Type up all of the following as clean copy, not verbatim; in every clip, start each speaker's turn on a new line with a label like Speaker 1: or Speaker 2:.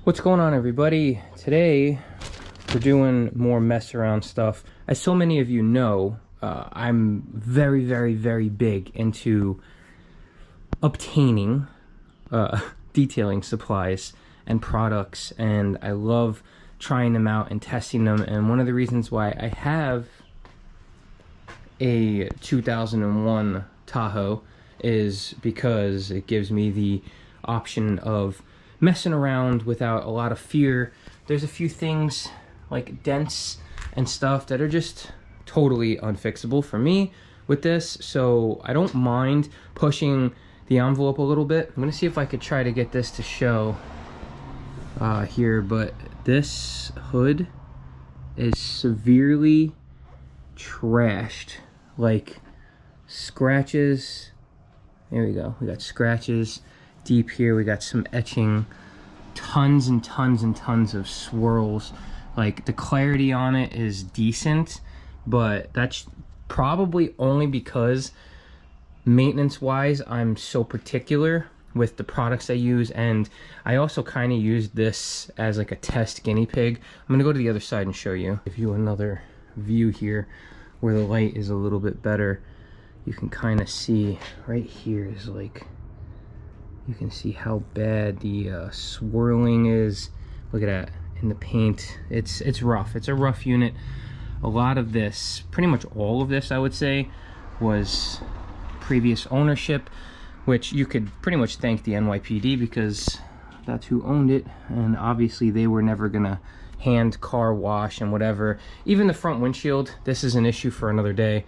Speaker 1: What's going on, everybody? Today we're doing more mess around stuff. As so many of you know, I'm very big into obtaining detailing supplies and products, and I love trying them out and testing them. And one of the reasons why I have a 2001 Tahoe is because it gives me the option of messing around without a lot of fear. There's a few things like dents and stuff that are just totally unfixable for me with this, so I don't mind pushing the envelope a little bit. I'm gonna see if I could try to get this to show here, but this hood is severely trashed. Like, scratches, there we go, we got scratches deep here, we got some etching, tons and tons of swirls. Like, the clarity on it is decent, but that's probably only because maintenance wise I'm so particular with the products I use, and I also kind of use this as like a test guinea pig. I'm gonna go to the other side and show you. Give you another view here where the light is a little bit better. You can kind of see right here is like, you can see how bad the swirling is. Look at that in the paint. It's rough. It's a rough unit. A lot of this, pretty much all of this, I would say, was previous ownership, which you could pretty much thank the NYPD because that's who owned it, and obviously they were never gonna hand car wash and whatever. Even the front windshield, this is an issue for another day.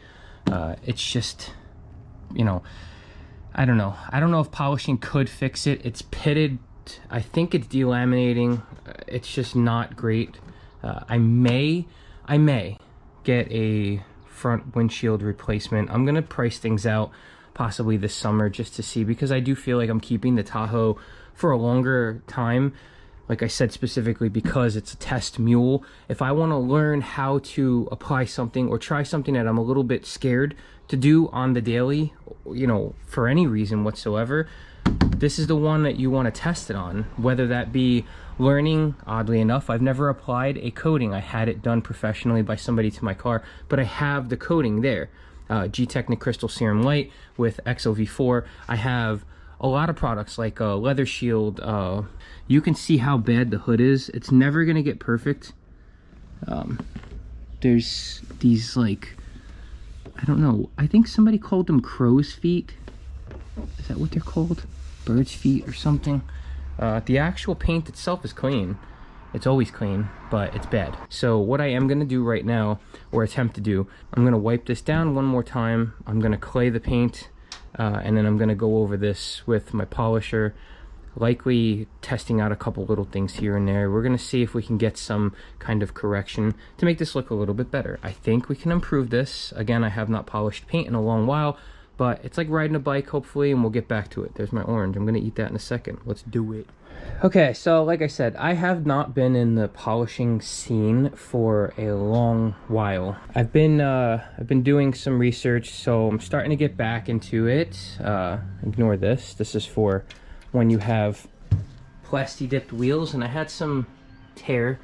Speaker 1: It's just, you know, I don't know if polishing could fix it. It's pitted. I think it's delaminating. It's just not great. I may get a front windshield replacement. I'm gonna price things out possibly this summer just to see, because I do feel like I'm keeping the Tahoe for a longer time. Like I said, specifically because it's a test mule. If I want to learn how to apply something or try something that I'm a little bit scared to do on the daily, you know, for any reason whatsoever, this is the one that you want to test it on. Whether that be learning, oddly enough, I've never applied a coating. I had it done professionally by somebody to my car, but I have the coating there. G-Technic Crystal Serum Light with XOV4. I have a lot of products like Leather Shield. You can see how bad the hood is. It's never gonna get perfect. There's these, like, I don't know, I think somebody called them crow's feet. Is that what they're called? Bird's feet or something. The actual paint itself is clean. It's always clean, but it's bad. So what I am gonna do right now, or attempt to do, I'm gonna wipe this down one more time. I'm gonna clay the paint, and then I'm gonna go over this with my polisher, likely testing out a couple little things here and there. We're gonna see if we can get some kind of correction to make this look a little bit better. I think we can improve this. Again, I have not polished paint in a long while, but it's like riding a bike, hopefully, and we'll get back to it. There's my orange. I'm gonna eat that in a second. Let's do it. Okay, so like I said, I have not been in the polishing scene for a long while. I've been doing some research, so I'm starting to get back into it. Ignore this. This is for when you have plasti dipped wheels, and I had some tear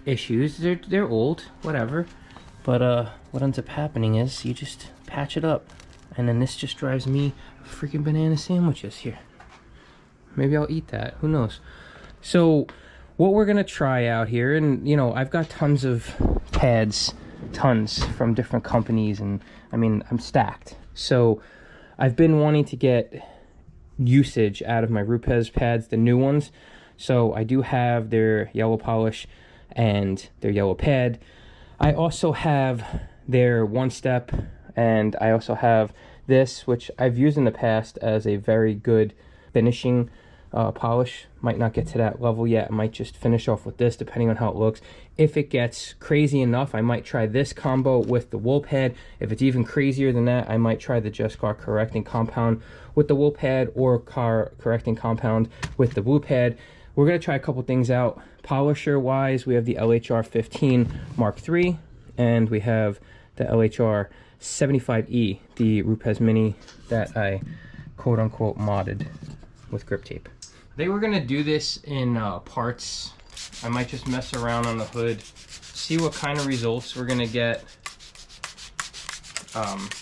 Speaker 1: issues. They're old, whatever, but what ends up happening is you just patch it up, and then this just drives me freaking banana sandwiches here. Maybe I'll eat that, who knows. So what we're gonna try out here, and you know, I've got tons of pads, tons from different companies, and I mean, I'm stacked. So I've been wanting to get usage out of my Rupes pads, the new ones. So I do have their yellow polish and their yellow pad. I also have their one step, and I also have this, which I've used in the past as a very good finishing polish. Might not get to that level yet. I might just finish off with this depending on how it looks. If it gets crazy enough, I might try this combo with the wool pad. If it's even crazier than that, I might try the Just Car Correcting Compound with the wool pad, or Car Correcting Compound with the blue pad. We're gonna try a couple things out. Polisher wise, we have the LHR 15 Mark III, and we have the LHR 75E, the Rupes Mini that I quote-unquote modded with grip tape. They were gonna do this in parts. I might just mess around on the hood, see what kind of results we're gonna get.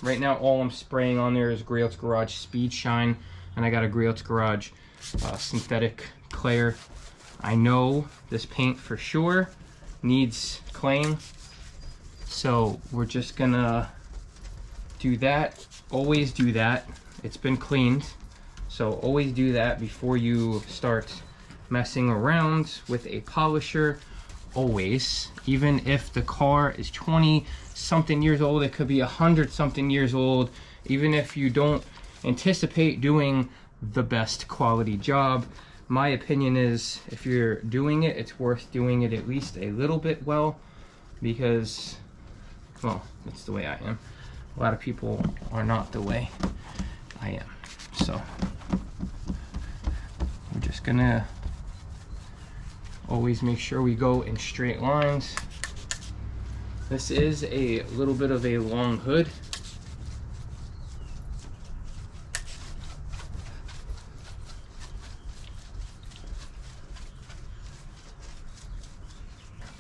Speaker 1: Right now, all I'm spraying on there is Grail's Garage Speed Shine, and I got a Grail's Garage synthetic clear. I know this paint for sure needs claying, so we're just gonna do that. Always do that. It's been cleaned, so always do that before you start messing around with a polisher. Always, even if the car is 20 something years old, it could be 100 something years old, even if you don't anticipate doing the best quality job, my opinion is if you're doing it, it's worth doing it at least a little bit well, because, well, that's the way I am. A lot of people are not the way I am. So we're just gonna always make sure we go in straight lines. This is a little bit of a long hood.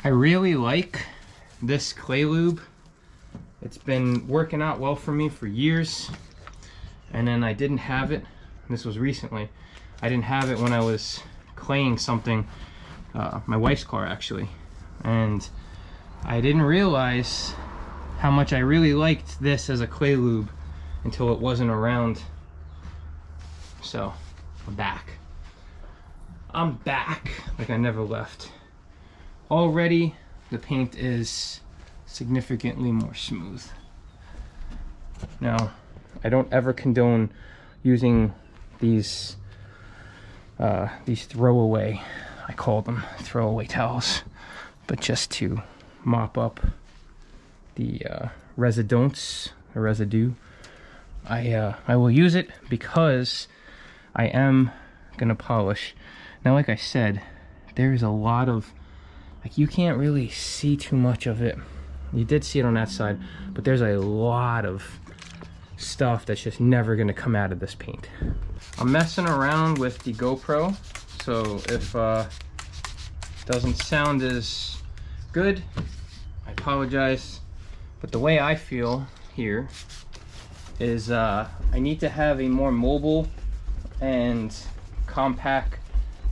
Speaker 1: I really like this clay lube. It's been working out well for me for years. And then I didn't have it. This was recently. I didn't have it when I was claying something, my wife's car actually. And I didn't realize how much I really liked this as a clay lube until it wasn't around. So, I'm back. I'm back like I never left. Already, the paint is significantly more smooth. Now, I don't ever condone using these throwaway, I call them throwaway towels, but just to mop up the residue. I will use it because I am gonna polish. Now, like I said, there's a lot of, like, you can't really see too much of it. You did see it on that side, but there's a lot of stuff that's just never gonna come out of this paint. I'm messing around with the GoPro, so if it doesn't sound as good, I apologize. But the way I feel here is I need to have a more mobile and compact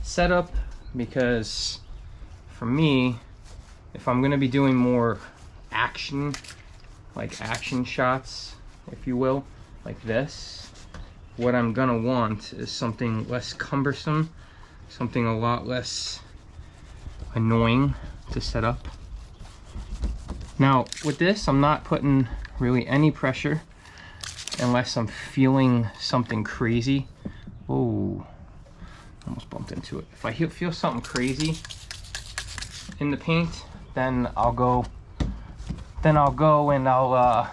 Speaker 1: setup, because for me, if I'm gonna be doing more action, like action shots, if you will, like this, what I'm gonna want is something less cumbersome, something a lot less annoying to set up. Now with this, I'm not putting really any pressure unless I'm feeling something crazy. Oh, almost bumped into it. If I feel something crazy in the paint, then I'll go and I'll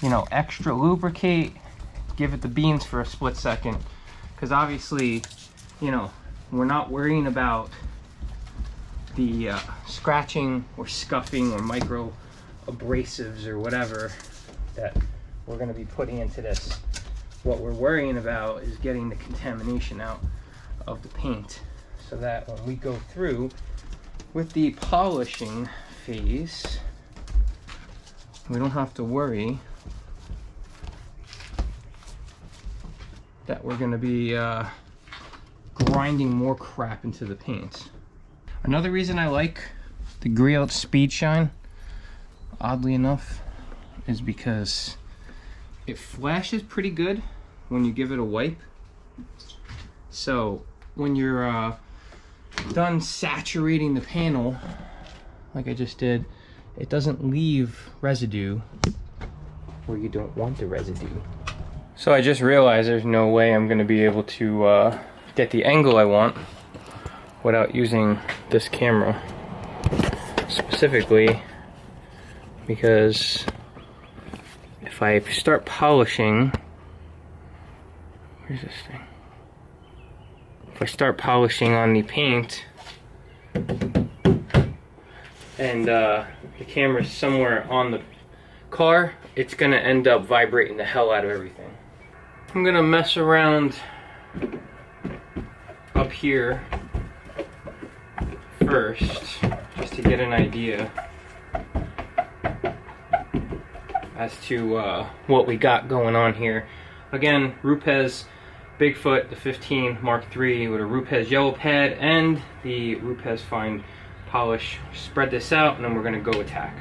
Speaker 1: you know, extra lubricate, give it the beans for a split second, because obviously, you know, we're not worrying about the scratching or scuffing or micro abrasives or whatever that we're going to be putting into this. What we're worrying about is getting the contamination out of the paint, so that when we go through with the polishing phase, we don't have to worry that we're going to be grinding more crap into the paint. Another reason I like the Grail Speed Shine, oddly enough, is because it flashes pretty good when you give it a wipe. So when you're done saturating the panel, like I just did, it doesn't leave residue where you don't want the residue. So I just realized there's no way I'm going to be able to get the angle I want without using this camera. Specifically because if I start polishing, where's this thing? If I start polishing on the paint and the camera's somewhere on car, it's gonna end up vibrating the hell out of everything. I'm gonna mess around up here first, just to get an idea as to what we got going on here. Again, Rupes Bigfoot, the 15 Mark III with a Rupes yellow pad and the Rupes fine polish. Spread this out and then we're gonna go attack.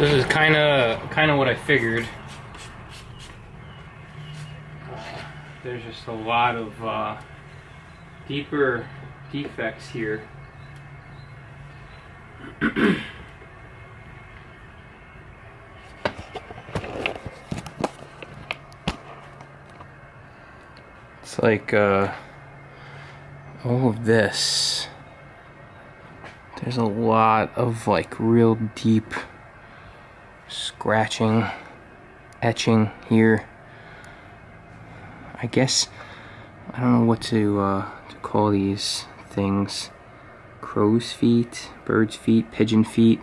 Speaker 1: So this is kind of what I figured. There's just a lot of deeper defects here. It's like all of this. There's a lot of like real deep scratching, etching here. I guess I don't know what to call these things. Crow's feet, bird's feet, pigeon feet,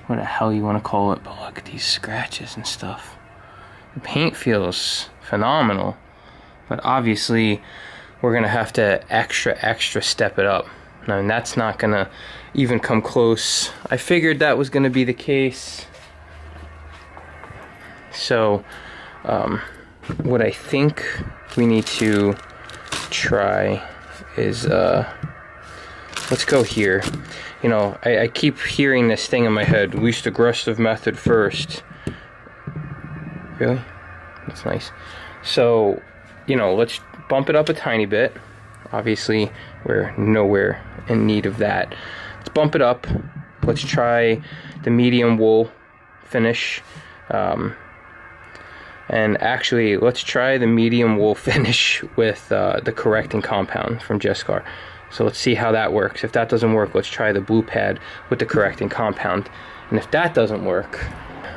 Speaker 1: what the hell you want to call it. But look at these scratches and stuff. The paint feels phenomenal, but obviously we're gonna have to extra step it up. I mean, that's not gonna even come close. I figured that was gonna be the case. So what I think we need to try is let's go here. You know, I keep hearing this thing in my head, least aggressive method first. Really? That's nice. So, you know, let's bump it up a tiny bit. Obviously we're nowhere in need of that. Let's bump it up. Let's try the medium wool finish. And actually, let's try the medium wool finish with the correcting compound from Jescar. So let's see how that works. If that doesn't work, let's try the blue pad with the correcting compound. And if that doesn't work,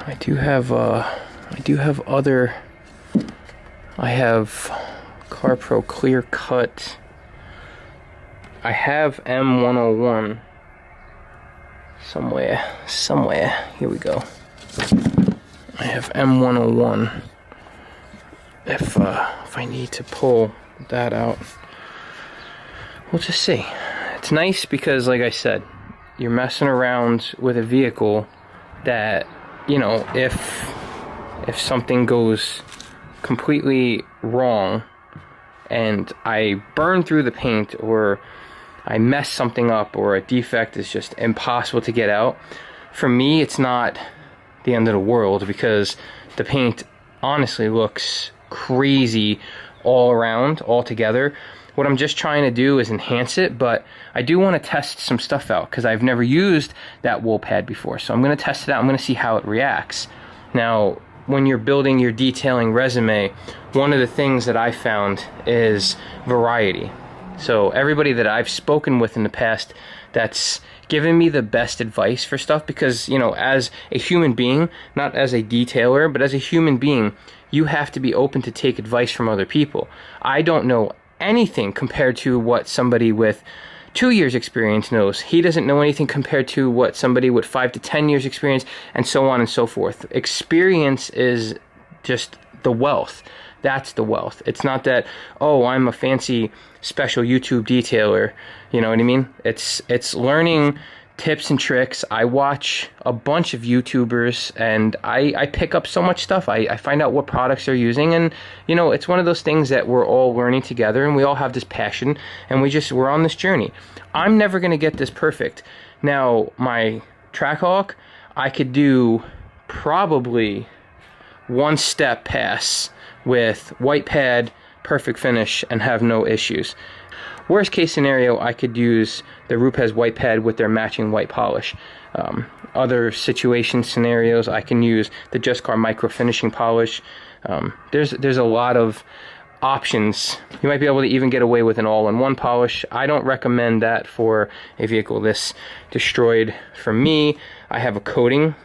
Speaker 1: I do have other. I have CarPro Clear Cut. I have M101 somewhere. Here we go. I have M101. If I need to pull that out, we'll just see. It's nice because, like I said, you're messing around with a vehicle that, you know, if something goes completely wrong and I burn through the paint or I mess something up or a defect is just impossible to get out, for me it's not the end of the world, because the paint honestly looks crazy all around, all together. What I'm just trying to do is enhance it, but I do want to test some stuff out because I've never used that wool pad before. So I'm going to test it out. I'm going to see how it reacts. Now, when you're building your detailing resume, one of the things that I found is variety. So everybody that I've spoken with in the past that's given me the best advice for stuff, because, you know, as a human being, not as a detailer, but as a human being, you have to be open to take advice from other people. I don't know anything compared to what somebody with 2 years experience knows. He doesn't know anything compared to what somebody with 5 to 10 years experience, and so on and so forth. Experience is just the wealth. That's the wealth. It's not that, oh, I'm a fancy special YouTube detailer. You know what I mean? It's learning tips and tricks. I watch a bunch of YouTubers, and I pick up so much stuff. I find out what products they're using, and you know, it's one of those things that we're all learning together, and we all have this passion, and we're on this journey. I'm never going to get this perfect. Now, my Trackhawk, I could do probably one step pass with white pad, perfect finish, and have no issues. Worst case scenario, I could use the Rupes white pad with their matching white polish. Other situation scenarios, I can use the Just Car micro finishing polish. There's a lot of options. You might be able to even get away with an all-in-one polish. I don't recommend that for a vehicle this destroyed. For me, I have a coating,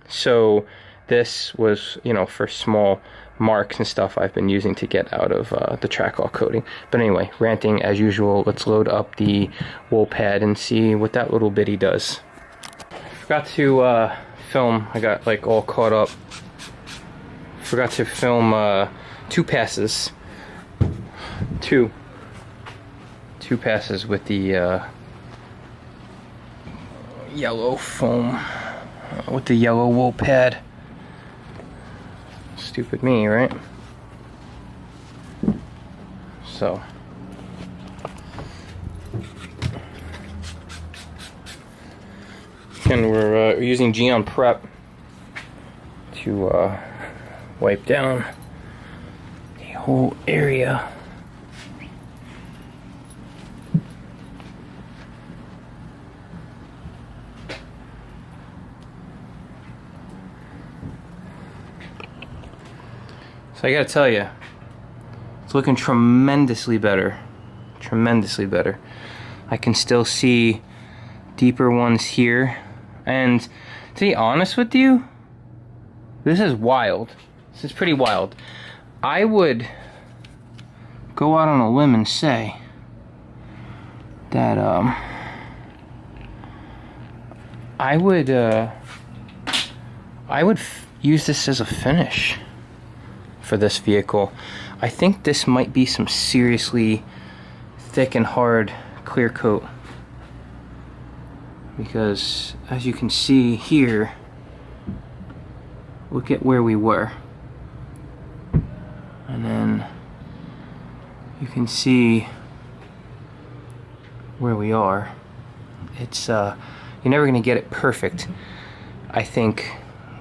Speaker 1: so this was, you know, for small marks and stuff I've been using to get out of the Trackhawk coating. But anyway, ranting as usual, let's load up the wool pad and see what that little bitty does. Forgot to film. I got like all caught up. Forgot to film 2 passes. Two passes with the yellow foam, with the yellow wool pad. Stupid me, right? So again, we're using Geon Prep to wipe down the whole area. So I gotta tell you, it's looking tremendously better. Tremendously better. I can still see deeper ones here. And to be honest with you, this is wild. This is pretty wild. I would go out on a limb and say that I would use this as a finish for this vehicle. I think this might be some seriously thick and hard clear coat, because as you can see here, look at where we were, and then you can see where we are. It's you're never gonna get it perfect. I think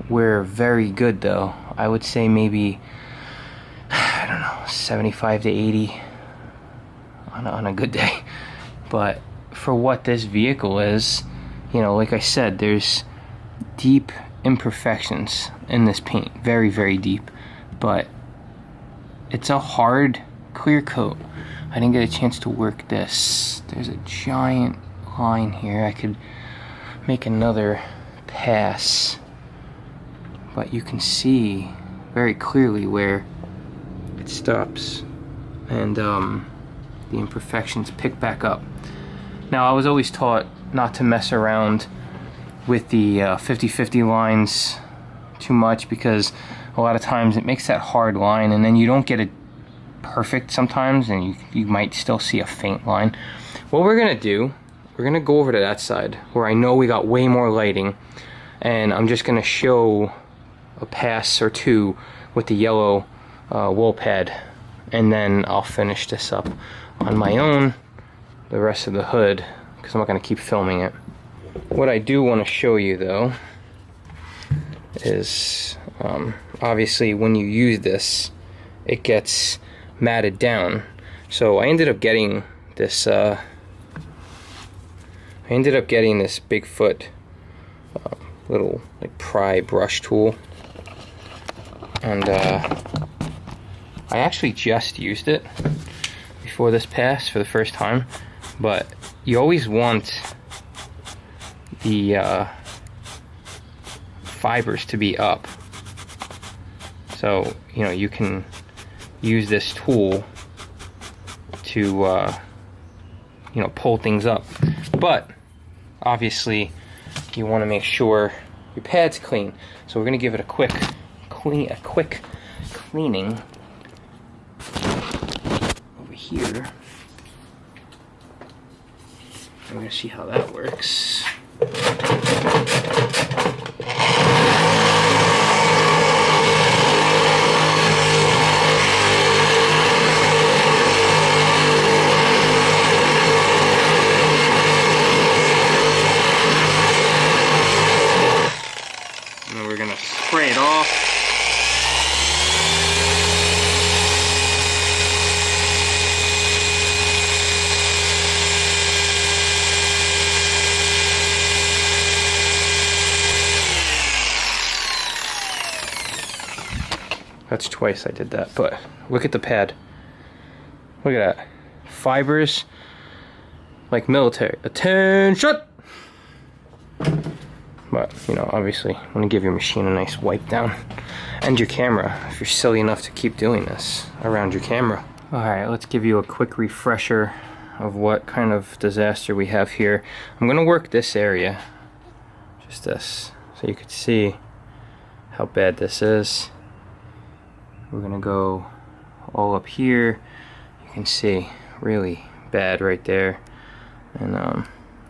Speaker 1: we're very good though. I would say maybe, I don't know, 75 to 80 on a good day. But for what this vehicle is, you know, like I said, there's deep imperfections in this paint, very, very deep, but it's a hard clear coat. I didn't get a chance to work this. There's a giant line here. I could make another pass, but you can see very clearly where it stops, and the imperfections pick back up. Now, I was always taught not to mess around with the 50-50 lines too much, because a lot of times it makes that hard line and then you don't get it perfect sometimes, and you might still see a faint line. What we're gonna do, we're gonna go over to that side where I know we got way more lighting, and I'm just gonna show a pass or two with the yellow wool pad, and then I'll finish this up on my own, the rest of the hood, because I'm not going to keep filming it. What I do want to show you though is obviously when you use this, it gets matted down. So I ended up getting this Bigfoot little like pry brush tool, and I actually just used it before this pass for the first time. But you always want the fibers to be up, so you know you can use this tool to you know, pull things up. But obviously you want to make sure your pad's clean. So we're going to give it a quick cleaning over here. We're going to see how that works. And we're going to spray it off. That's twice I did that, but look at the pad. Look at that. Fibers like military. Attention! But, you know, obviously, I'm going to give your machine a nice wipe down. And your camera, if you're silly enough to keep doing this around your camera. Alright, let's give you a quick refresher of what kind of disaster we have here. I'm going to work this area. Just this. So you could see how bad this is. We're going to go all up here. You can see really bad right there. And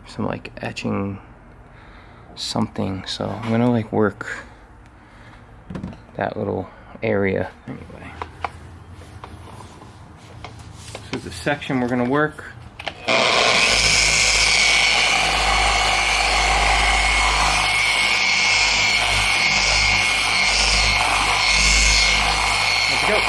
Speaker 1: some like etching something. So I'm going to like work that little area. Anyway. This is the section we're going to work. Let's go.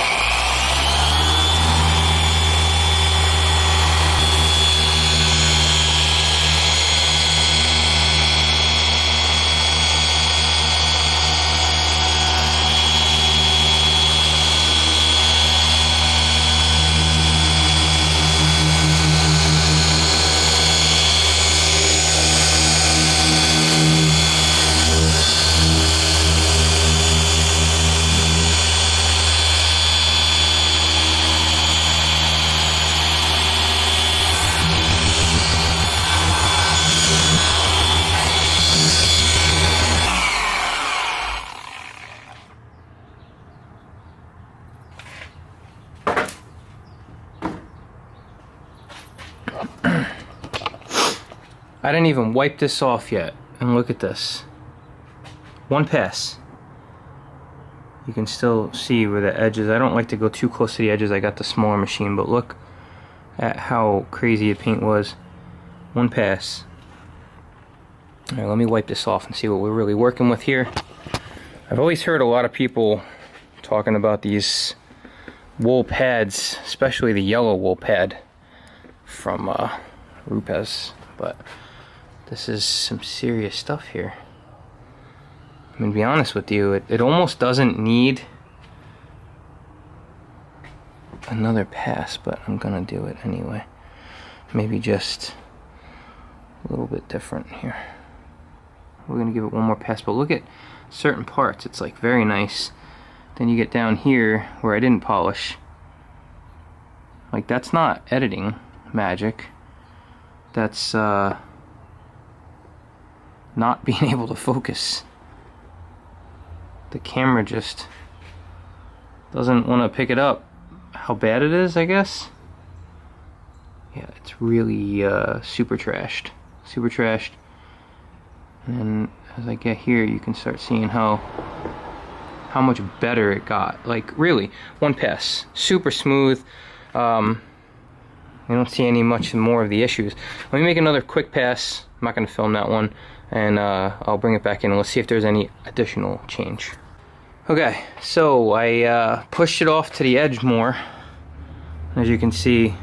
Speaker 1: I didn't even wipe this off yet, and look at this. One pass. You can still see where the edges. I don't like to go too close to the edges. I got the smaller machine, but look at how crazy the paint was. One pass. All right, let me wipe this off and see what we're really working with here. I've always heard a lot of people talking about these wool pads, especially the yellow wool pad from Rupes, but this is some serious stuff here. I'm gonna be honest with you, it almost doesn't need another pass, but I'm gonna do it anyway. Maybe just a little bit different here. We're gonna give it one more pass, but look at certain parts, it's like very nice. Then you get down here where I didn't polish. Like, that's not editing magic. That's not being able to focus. The camera just doesn't want to pick it up. How bad it is, I guess. Yeah, it's really super trashed. Super trashed. And then as I get here, you can start seeing how much better it got. Like, really, one pass. Super smooth. I don't see any much more of the issues. Let me make another quick pass. I'm not going to film that one. And I'll bring it back in and let's see if there's any additional change. Okay, so I pushed it off to the edge more. As you can see,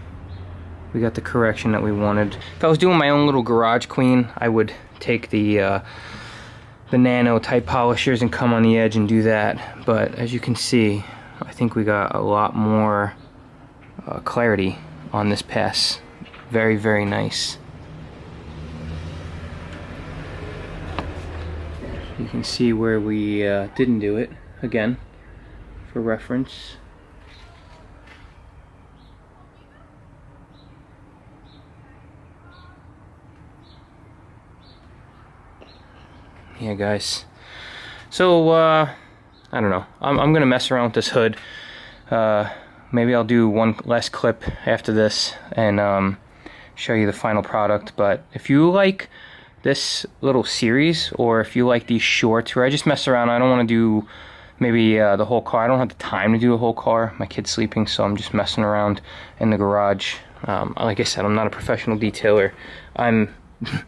Speaker 1: we got the correction that we wanted. If I was doing my own little garage clean, I would take the nano type polishers and come on the edge and do that. But as you can see, I think we got a lot more clarity on this pass. Very, very nice. You can see where we didn't do it, again, for reference. yeah, guys. So, I don't know. I'm gonna mess around with this hood. Maybe I'll do one last clip after this and show you the final product. But if you like this little series, or if you like these shorts where I just mess around, I don't want to do maybe the whole car. I don't have the time to do the whole car. My kid's sleeping, so I'm just messing around in the garage. Like I said, I'm not a professional detailer. I'm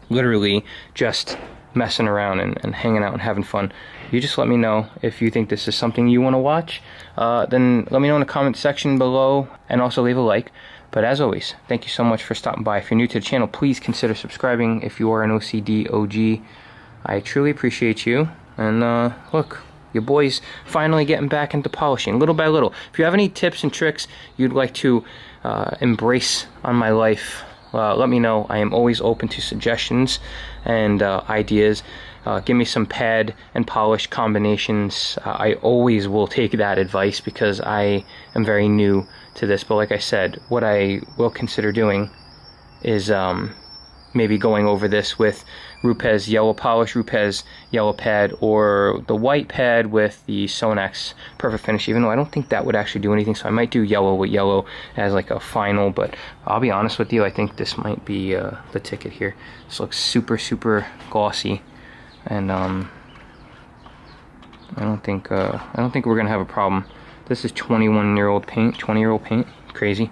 Speaker 1: literally just messing around and hanging out and having fun. You just let me know if you think this is something you want to watch. Then let me know in the comment section below, and also leave a like. But as always, thank you so much for stopping by. If you're new to the channel, please consider subscribing. If you are an OCD OG, I truly appreciate you. And look, your boy's finally getting back into polishing, little by little. If you have any tips and tricks you'd like to embrace on my life, let me know. I am always open to suggestions and ideas. Give me some pad and polish combinations. I always will take that advice because I am very new to this. But like I said, what I will consider doing is maybe going over this with Rupes yellow polish, Rupes yellow pad, or the white pad with the Sonax Perfect Finish, even though I don't think that would actually do anything. So I might do yellow with yellow as like a final, but I'll be honest with you, I think this might be the ticket here. This looks super, super glossy, and I don't think we're gonna have a problem. This is 21-year-old paint, 20-year-old paint, crazy.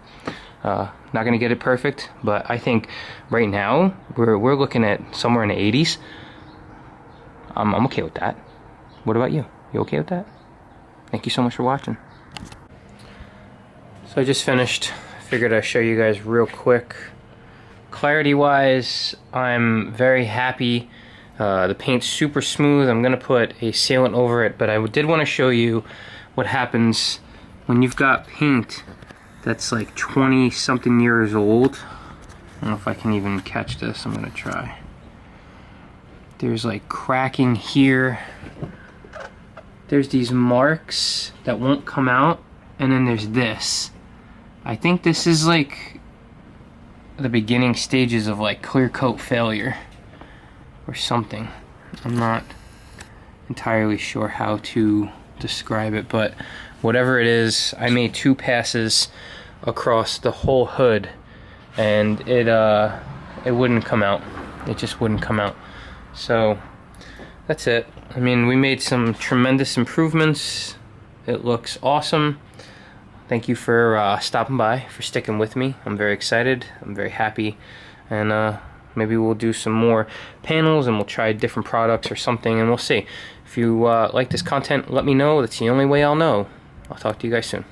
Speaker 1: Not gonna get it perfect, but I think right now we're looking at somewhere in the 80s. I'm okay with that. What about you? You okay with that? Thank you so much for watching. So I just finished. Figured I'd show you guys real quick. Clarity wise, I'm very happy. The paint's super smooth. I'm gonna put a sealant over it, but I did want to show you what happens when you've got paint that's like 20 something years old. I don't know if I can even catch this. I'm gonna try. There's like cracking here. There's these marks that won't come out, and then there's this. I think this is like the beginning stages of like clear coat failure or something. I'm not entirely sure how to describe it, but whatever it is, I made 2 passes across the whole hood, and it wouldn't come out. It just wouldn't come out. So that's it. I mean, we made some tremendous improvements. It looks awesome. Thank you for stopping by, for sticking with me. I'm very excited. I'm very happy, and maybe we'll do some more panels and we'll try different products or something, and we'll see. If you like this content, let me know. That's the only way I'll know. I'll talk to you guys soon.